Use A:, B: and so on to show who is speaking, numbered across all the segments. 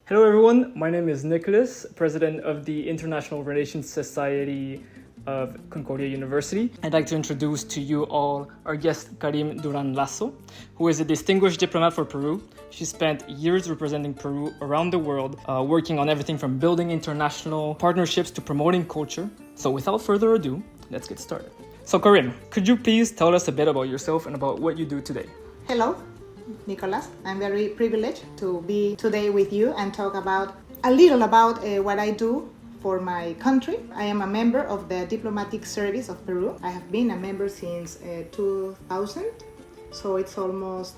A: Hello everyone, my name is Nicholas, president of the International Relations Society of Concordia University. I'd like to introduce to you all our guest Karim Durand, who is a distinguished diplomat for Peru. She spent years representing Peru around the world, working on everything from building international partnerships to promoting culture. So without further ado, let's get started. So Karim, could you please tell us a bit about yourself and about what you do today?
B: Hello, Nicholas. I'm very privileged to be today with you and talk a little about what I do for my country. I am a member of the Diplomatic Service of Peru. I have been a member since 2000, so it's almost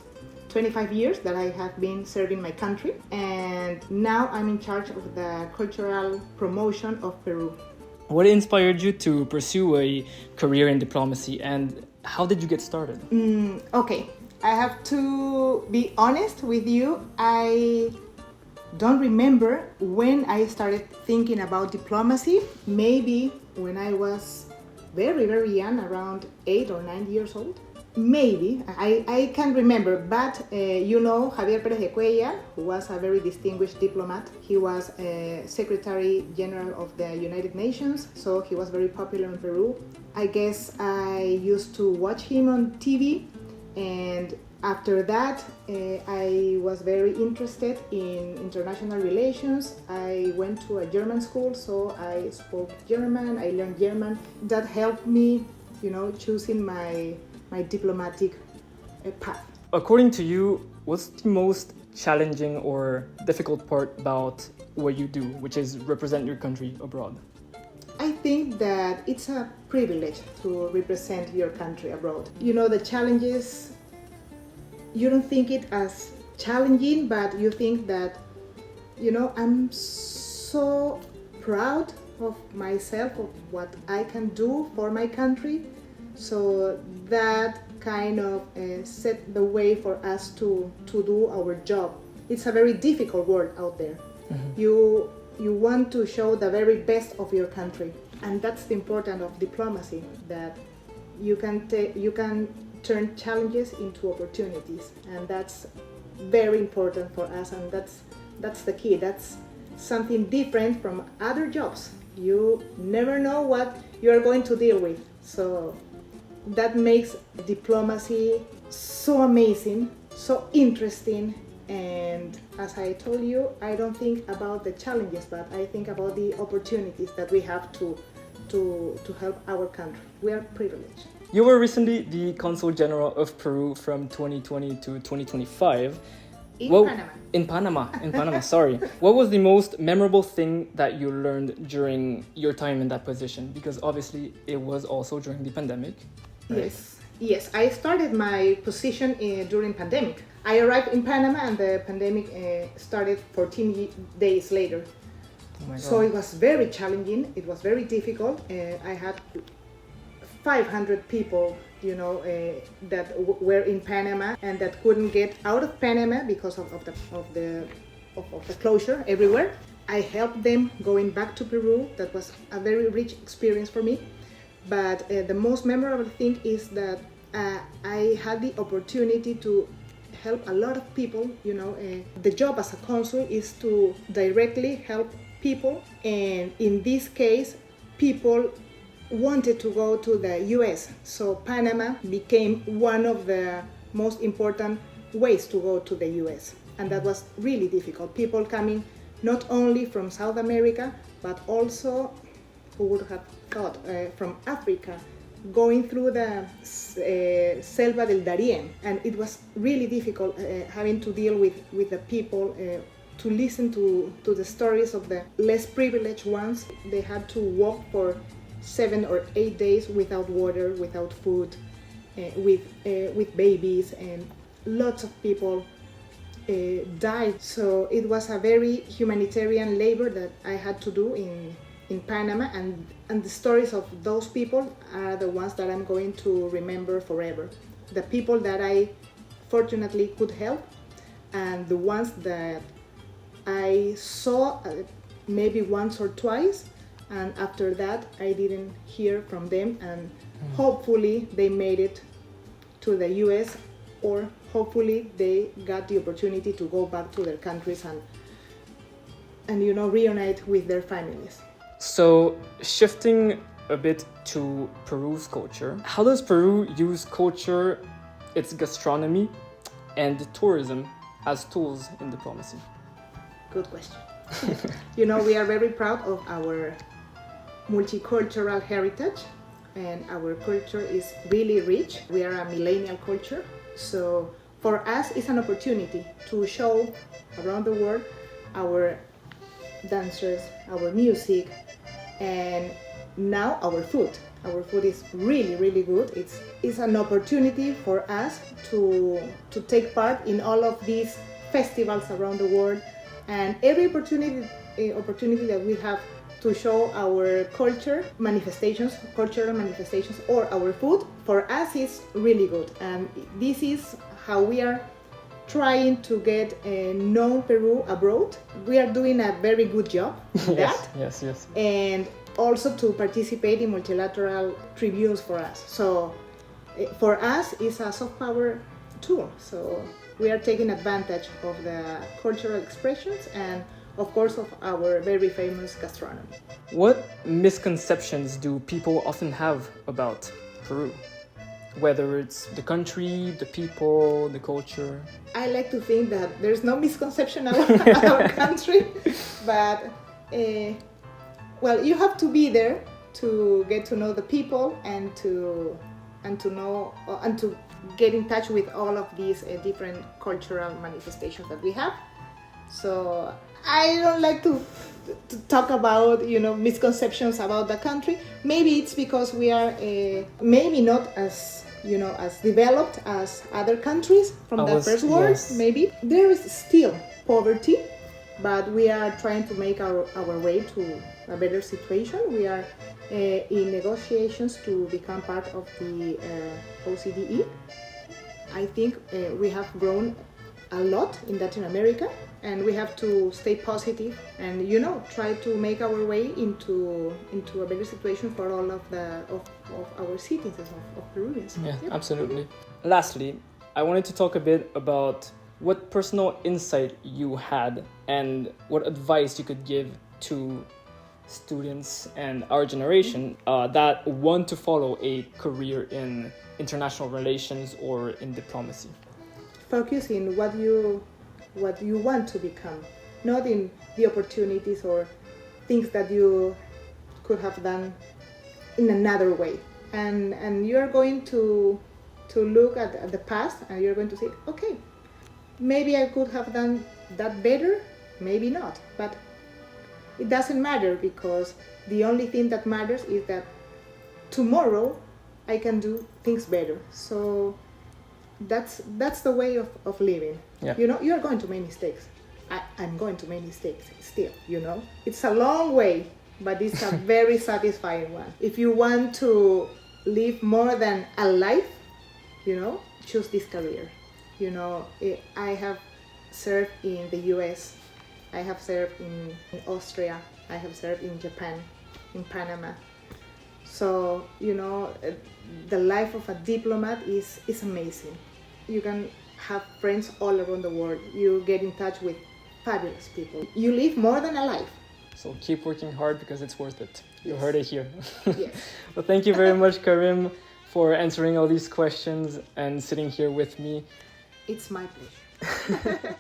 B: 25 years that I have been serving my country, and now I'm in charge of the cultural promotion of Peru.
A: What inspired you to pursue a career in diplomacy, and how did you get started?
B: Okay, I have to be honest with you. I don't remember when I started thinking about diplomacy. Maybe when I was very, very young, around 8 or 9 years old. Maybe, I can't remember, but Javier Pérez de Cuellar, who was a very distinguished diplomat. He was Secretary General of the United Nations, so he was very popular in Peru. I guess I used to watch him on TV, and after that, I was very interested in international relations. I went to a German school, so I spoke German, I learned German. That helped me, choosing my diplomatic path.
A: According to you, what's the most challenging or difficult part about what you do, which is represent your country abroad?
B: I think that it's a privilege to represent your country abroad. The challenges, you don't think it as challenging, but you think that, I'm so proud of myself, of what I can do for my country. So that kind of set the way for us to do our job. It's a very difficult world out there. Mm-hmm. You want to show the very best of your country, and that's the importance of diplomacy, that you can turn challenges into opportunities, and that's very important for us, and that's the key. That's something different from other jobs. You never know what you are going to deal with, so that makes diplomacy so amazing, so interesting. And as I told you, I don't think about the challenges, but I think about the opportunities that we have to help our country. We are privileged.
A: You were recently the Consul General of Peru from 2020 to 2025. In Panama, sorry. What was the most memorable thing that you learned during your time in that position? Because obviously it was also during the pandemic. Right?
B: Yes. I started my position during pandemic. I arrived in Panama and the pandemic started 14 days later.
A: Oh my God.
B: So it was very challenging. It was very difficult. I had 500 people, that were in Panama and that couldn't get out of Panama because of the closure everywhere. I helped them going back to Peru. That was a very rich experience for me. But the most memorable thing is that I had the opportunity to help a lot of people. The job as a consul is to directly help people, and in this case, people wanted to go to the US, so Panama became one of the most important ways to go to the US, and that was really difficult. People coming not only from South America, but also, who would have thought, from Africa, going through the Selva del Darién, and it was really difficult having to deal with the people, to listen to the stories of the less privileged ones. They had to walk for 7 or 8 days without water, without food, with babies, and lots of people died. So it was a very humanitarian labor that I had to do in Panama, and the stories of those people are the ones that I'm going to remember forever. The people that I fortunately could help, and the ones that I saw maybe once or twice, and after that I didn't hear from them, and hopefully they made it to the US, or hopefully they got the opportunity to go back to their countries and and reunite with their families.
A: So, shifting a bit to Peru's culture, how does Peru use culture, its gastronomy, and tourism as tools in diplomacy?
B: Good question. We are very proud of our multicultural heritage, and our culture is really rich. We are a millennial culture, so for us it's an opportunity to show around the world our dancers, our music, and now our food. Our food is really, really good. It's an opportunity for us to take part in all of these festivals around the world, and every opportunity that we have to show our cultural manifestations, or our food, for us is really good. And this is how we are trying to get known Peru abroad. We are doing a very good job in that.
A: Yes.
B: And also to participate in multilateral tribunes for us. So for us, it's a soft power tool. So we are taking advantage of the cultural expressions and of course of our very famous gastronomy.
A: What misconceptions do people often have about Peru? Whether it's the country, the people, the culture?
B: I like to think that there's no misconception about our country, but you have to be there to get to know the people and to get in touch with all of these different cultural manifestations that we have. So I don't like to talk about misconceptions about the country. Maybe it's because we are maybe not as developed as other countries from the first world.
A: Yes.
B: Maybe there is still poverty, but we are trying to make our way to a better situation. We are in negotiations to become part of the OCDE. I think we have grown a lot in Latin America, and we have to stay positive and try to make our way into a better situation for all of our citizens of Peruvians.
A: Yeah, absolutely. Lastly, I wanted to talk a bit about what personal insight you had and what advice you could give to students and our generation that want to follow a career in international relations or in diplomacy.
B: Focus in what you want to become, not in the opportunities or things that you could have done in another way. And you're going to look at the past and you're going to say, okay, maybe I could have done that better, maybe not. But it doesn't matter, because the only thing that matters is that tomorrow I can do things better. So that's the way of living.
A: Yeah.
B: You're going to make mistakes. I'm going to make mistakes still, It's a long way, but it's a very satisfying one. If you want to live more than a life, choose this career. I have served in the US, I have served in Austria, I have served in Japan, in Panama. So, the life of a diplomat is amazing. You can have friends all around the world. You get in touch with fabulous people. You live more than a life.
A: So keep working hard because it's worth it. You heard it here.
B: Yes.
A: Well, thank you very much, Karim, for answering all these questions and sitting here with me.
B: It's my pleasure.